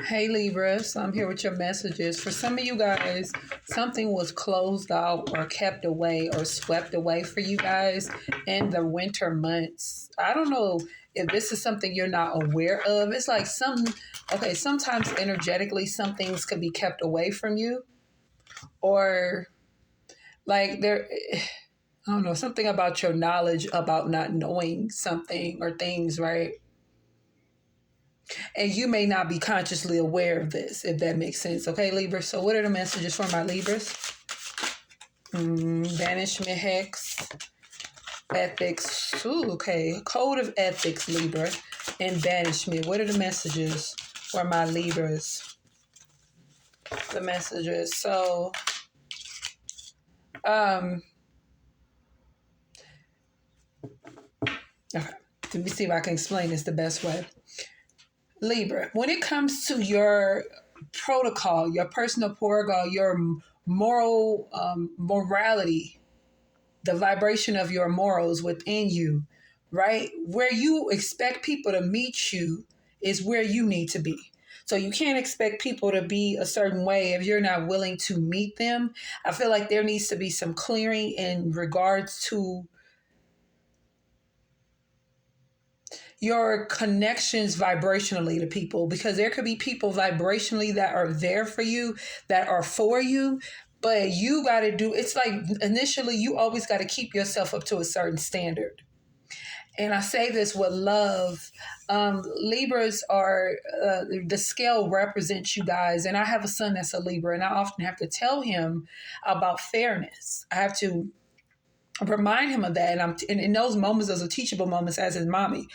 Hey Libra, so I'm here with your messages. For some of you guys, something was closed out or kept away or swept away for you guys in the winter months. I don't know if this is something you're not aware of. It's like sometimes energetically, some things could be kept away from you, or like I don't know, something about your knowledge about not knowing something or things, right? And you may not be consciously aware of this, if that makes sense. Okay, Libra. So what are the messages for my Libras? Banishment, hex, ethics. Ooh, okay. Code of ethics, Libra, and banishment. What are the messages for my Libras? The messages. So, okay. Let me see if I can explain this the best way. Libra, when it comes to your protocol, your personal protocol, your moral morality, the vibration of your morals within you, right? Where you expect people to meet you is where you need to be. So you can't expect people to be a certain way if you're not willing to meet them. I feel like there needs to be some clearing in regards to your connections vibrationally to people, because there could be people vibrationally that are there for you, that are for you, but you got to do, it's like initially you always got to keep yourself up to a certain standard. And I say this with love. Libras are, the scale represents you guys. And I have a son that's a Libra, and I often have to tell him about fairness. I have to remind him of that, and in those moments, those are teachable moments as his mommy,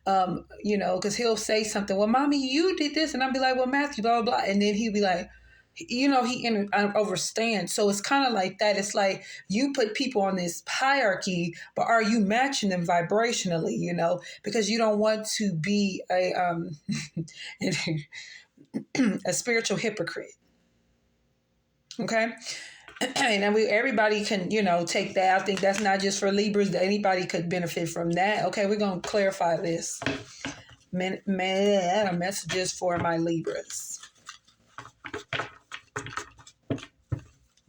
because he'll say something. Well, mommy, you did this, and I'll be like, well, Matthew, blah blah blah, and then he'll be like, he overstands. So it's kind of like that. It's like you put people on this hierarchy, but are you matching them vibrationally? Because you don't want to be a spiritual hypocrite. Okay. And then everybody can, take that. I think that's not just for Libras, that anybody could benefit from that. Okay, we're going to clarify this. Messages for my Libras.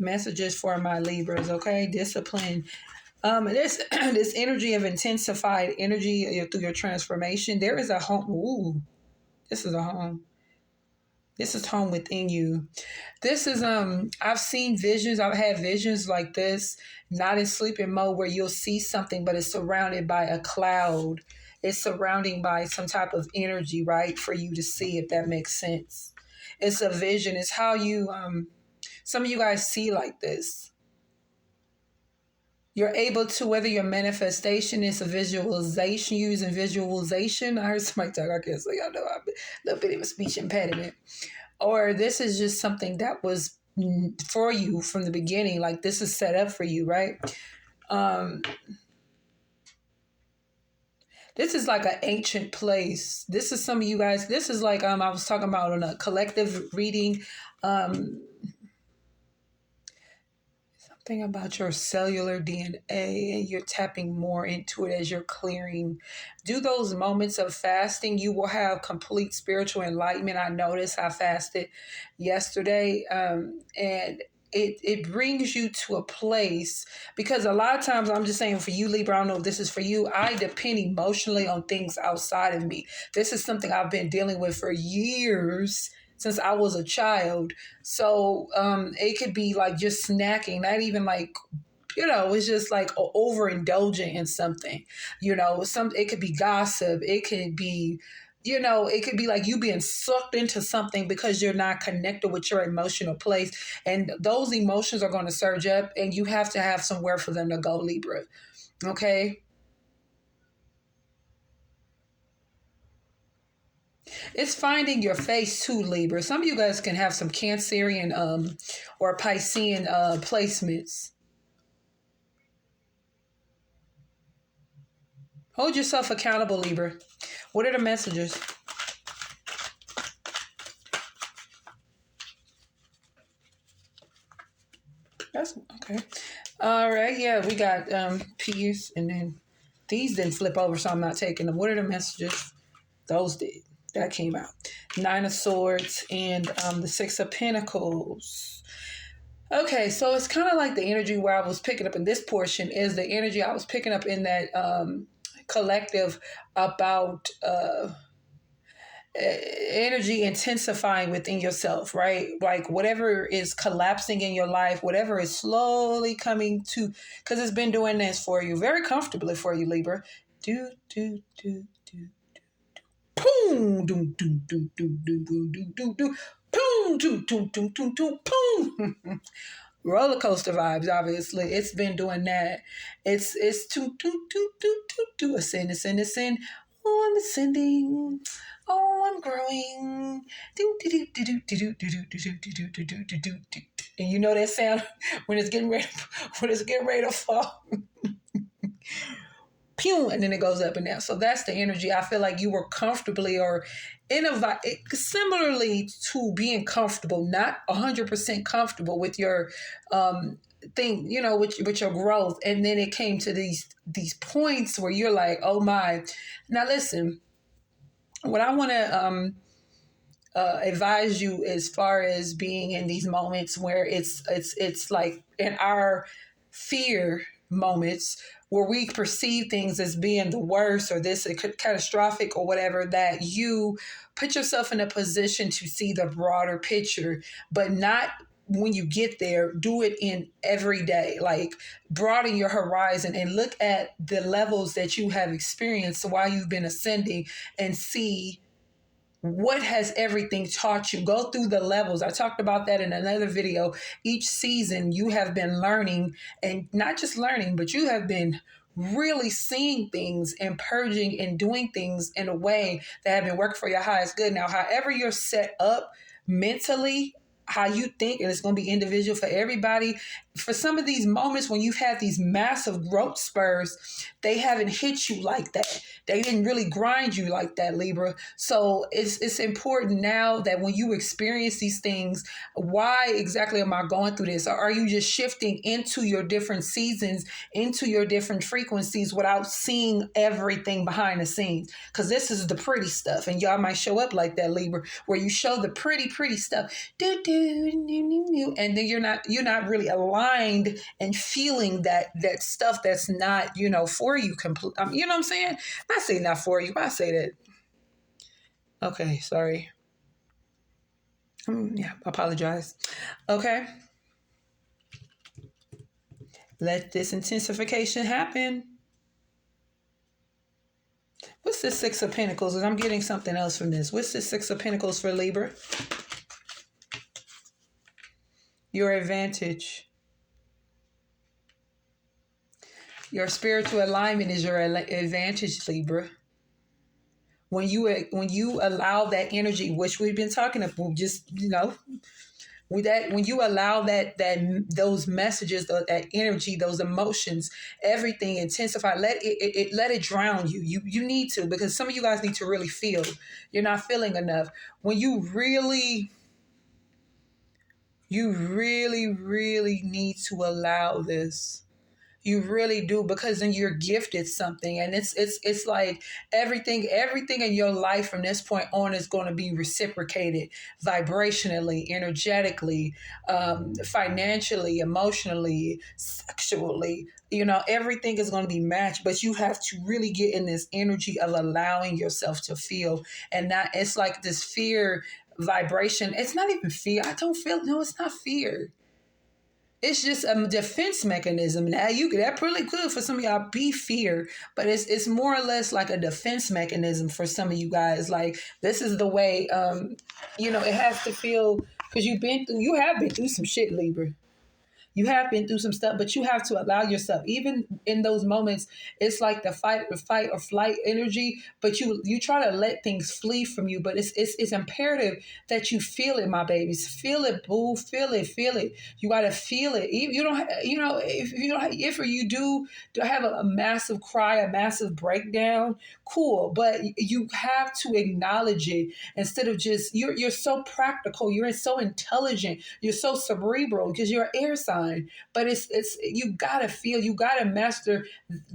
Messages for my Libras, okay? Discipline. This energy of intensified energy through your transformation. There is a home. Ooh, this is a home. This is home within you. This is, I've seen visions. I've had visions like this, not in sleeping mode, where you'll see something, but it's surrounded by a cloud. It's surrounding by some type of energy, right? For you to see, if that makes sense. It's a vision. It's how you, some of you guys see like this. You're able to, whether your manifestation is a visualization, using visualization. I heard somebody talk, I guess, I know I'm a little bit of a speech impediment. Or this is just something that was for you from the beginning. Like this is set up for you, right? This is like an ancient place. This is some of you guys. This is like I was talking about on a collective reading. Something about your cellular DNA, and you're tapping more into it as you're clearing. Do those moments of fasting. You will have complete spiritual enlightenment. I noticed I fasted yesterday, and it brings you to a place, because a lot of times, I'm just saying for you, Libra, I don't know if this is for you, I depend emotionally on things outside of me. This is something I've been dealing with for years, since I was a child. So it could be like just snacking, not even like, it's just like overindulging in something. It could be gossip. It could be, it could be like you being sucked into something because you're not connected with your emotional place. And those emotions are going to surge up, and you have to have somewhere for them to go, Libra. Okay? It's finding your face too, Libra. Some of you guys can have some Cancerian or Piscean placements. Hold yourself accountable, Libra. What are the messages? That's okay. All right. Yeah, we got peace, and then these didn't flip over, so I'm not taking them. What are the messages? Those did. That came out. Nine of Swords, and the Six of Pentacles. Okay, so it's kind of like the energy where I was picking up in this portion is the energy I was picking up in that collective about energy intensifying within yourself, right? Like whatever is collapsing in your life, whatever is slowly coming to, because it's been doing this for you very comfortably for you, Libra. Do, do, do, do. Boom, doom, doom, doom, doom, doom, doom, doom, doom, doom. Boom, doom, doom, doom, doom, doom, boom. Roller coaster vibes, obviously. It's been doing that. It's to ascend, ascend, ascend. Oh, I'm ascending. Oh, I'm growing. Do do do do do do do do do do do do do do do. And you know that sound when it's getting ready to fall. Pew, and then it goes up and down. So that's the energy. I feel like you were comfortably or in a similarly to being comfortable, not 100% comfortable with your thing, you know, with your growth. And then it came to these points where you're like, oh my. Now listen, what I want to advise you as far as being in these moments where it's like in our fear moments where we perceive things as being the worst or this catastrophic or whatever, that you put yourself in a position to see the broader picture, but not when you get there, do it in every day. Like broaden your horizon and look at the levels that you have experienced while you've been ascending and see what has everything taught you. Go through the levels. I talked about that in another video. Each season you have been learning, and not just learning, but you have been really seeing things and purging and doing things in a way that have been working for your highest good. Now, however you're set up mentally, how you think, and it's going to be individual for everybody. For some of these moments when you've had these massive growth spurs, they haven't hit you like that. They didn't really grind you like that, Libra. So it's important now that when you experience these things, why exactly am I going through this? Or are you just shifting into your different seasons, into your different frequencies without seeing everything behind the scenes? Because this is the pretty stuff, and y'all might show up like that, Libra, where you show the pretty stuff. Do, do, and then you're not really aligned and feeling that stuff that's not for you complete. You know what I'm saying? I say not for you, but I say that. Okay, sorry. Yeah, apologize. Okay, let this intensification happen. What's the Six of Pentacles? And I'm getting something else from this. What's the Six of Pentacles for Libra? Your advantage. Your spiritual alignment is your advantage, Libra. When you allow that energy, which we've been talking about, just with that, when you allow that those messages, that energy, those emotions, everything intensify. Let it drown you. You need to, because some of you guys need to really feel. You're not feeling enough. When you really need to allow this. You really do, because then you're gifted something, and it's like everything in your life from this point on is going to be reciprocated vibrationally, energetically, financially, emotionally, sexually. Everything is going to be matched, but you have to really get in this energy of allowing yourself to feel, and that it's like this fear vibration. It's not even fear. I don't feel. No, it's not fear. It's just a defense mechanism. Now that really good for some of y'all be fear, but it's more or less like a defense mechanism for some of you guys. Like this is the way, it has to feel, because you have been through some shit, Libra. You have been through some stuff, but you have to allow yourself, even in those moments, it's like the fight or flight energy, but you try to let things flee from you. But it's imperative that you feel it, my babies. Feel it, boo. Feel it. You got to feel it. You don't, if you do have a massive cry, a massive breakdown, cool. But you have to acknowledge it instead of just, you're so practical. You're so intelligent. You're so cerebral because you're an air sign. mind. But it's you gotta feel, you gotta master,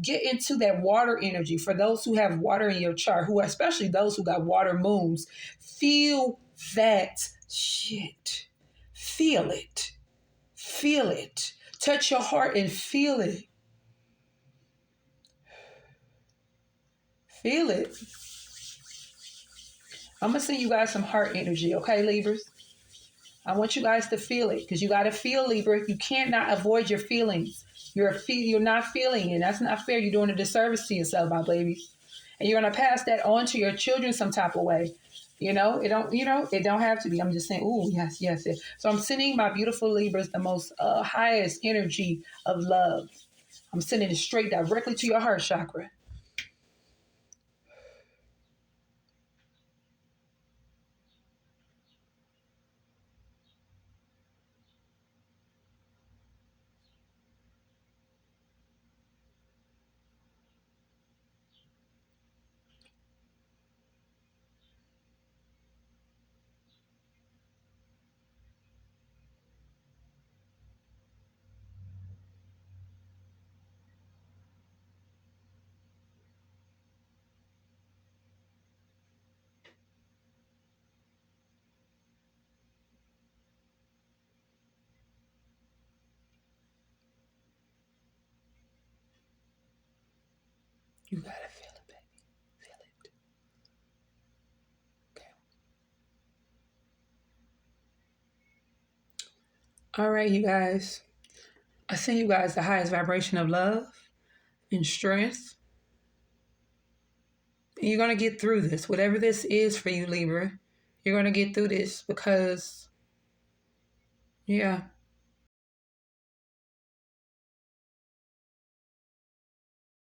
get into that water energy. For those who have water in your chart, who especially those who got water moons, feel that shit. Feel it. Feel it. Touch your heart and feel it. Feel it. I'm gonna send you guys some heart energy, okay, Libras? I want you guys to feel it because you got to feel, Libra. You cannot avoid your feelings. You're not feeling it. That's not fair. You're doing a disservice to yourself, my babies. And you're gonna pass that on to your children some type of way. It don't have to be. I'm just saying, ooh, yes, yes, yes. So I'm sending my beautiful Libras the most highest energy of love. I'm sending it straight directly to your heart chakra. You gotta feel it, baby. Feel it. Okay. All right, you guys. I send you guys the highest vibration of love and strength. And you're going to get through this. Whatever this is for you, Libra, you're going to get through this because, yeah,